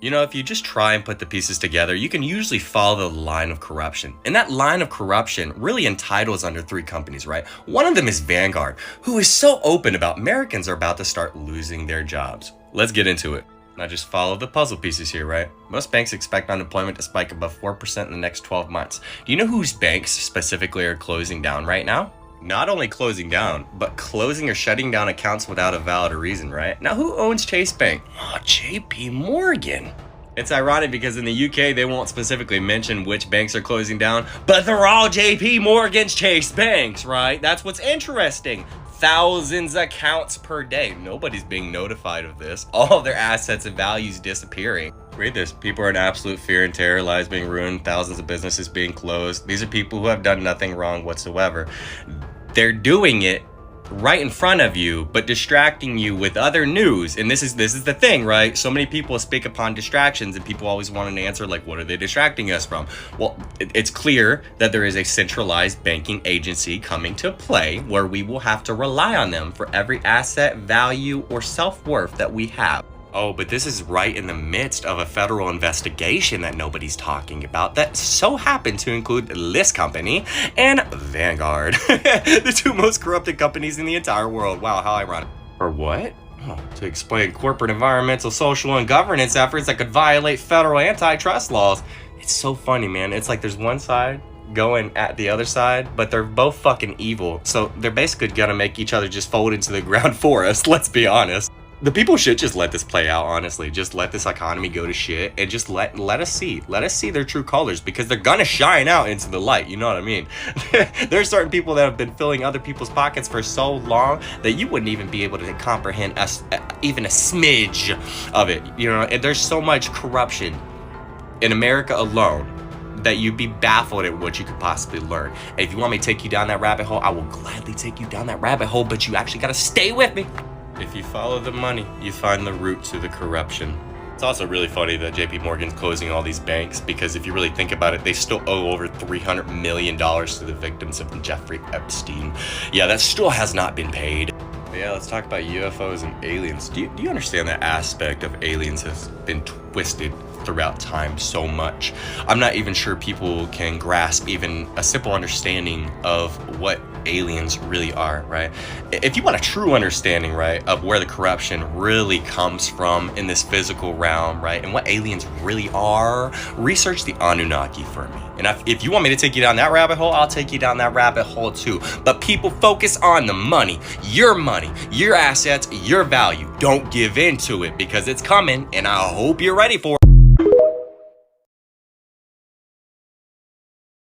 You know, if you just try and put the pieces together, you can usually follow the line of corruption. And that line of corruption really entitles under three companies, right? One of them is Vanguard, who is so open about Americans are about to start losing their jobs. Let's get into it. Now just follow the puzzle pieces here, right? Most banks expect unemployment to spike above 4% in the next 12 months. Do you know whose banks specifically are closing down right now? Not only closing down, but closing or shutting down accounts without a valid reason, right? Now, who owns Chase Bank? Oh, JP Morgan. It's ironic because in the UK, they won't specifically mention which banks are closing down, but they're all JP Morgan's Chase banks, right? That's what's interesting. Thousands of accounts per day. Nobody's being notified of this. All of their assets and values disappearing. Read this. People are in absolute fear and terror, lives being ruined, thousands of businesses being closed. These are people who have done nothing wrong whatsoever. They're doing it right in front of you, but distracting you with other news. And this is the thing, right? So many people speak upon distractions, and people always want an answer like, what are they distracting us from? Well, it's clear that there is a centralized banking agency coming to play where we will have to rely on them for every asset, value, or self-worth that we have. Oh, but this is right in the midst of a federal investigation that nobody's talking about that so happened to include this company and Vanguard, the two most corrupted companies in the entire world. Wow, how ironic. For what? Oh, to explain corporate environmental, social, and governance efforts that could violate federal antitrust laws. It's so funny, man. It's like there's one side going at the other side, but they're both fucking evil. So they're basically gonna make each other just fold into the ground for us, let's be honest. The people should just let this play out, honestly. Just let this economy go to shit and just let us see their true colors, because they're gonna shine out into the light. You know what I mean? There's certain people that have been filling other people's pockets for so long that you wouldn't even be able to comprehend even a smidge of it. You know, and there's so much corruption in America alone that you'd be baffled at what you could possibly learn. And if you want me to take you down that rabbit hole, I will gladly take you down that rabbit hole, but you actually gotta stay with me. If you follow the money, you find the root to the corruption. It's also really funny that JP Morgan's closing all these banks, because if you really think about it, they still owe over $300 million to the victims of Jeffrey Epstein. Yeah, that still has not been paid. But yeah, let's talk about UFOs and aliens. Do you understand that aspect of aliens has been twisted throughout time so much? I'm not even sure people can grasp even a simple understanding of what aliens really are, right? If you want a true understanding, right, of where the corruption really comes from in this physical realm, right, and what aliens really are, research the Anunnaki for me. And if you want me to take you down that rabbit hole, I'll take you down that rabbit hole too. But people focus on the money, your assets, your value. Don't give in to it, because it's coming, and I hope you're ready for it.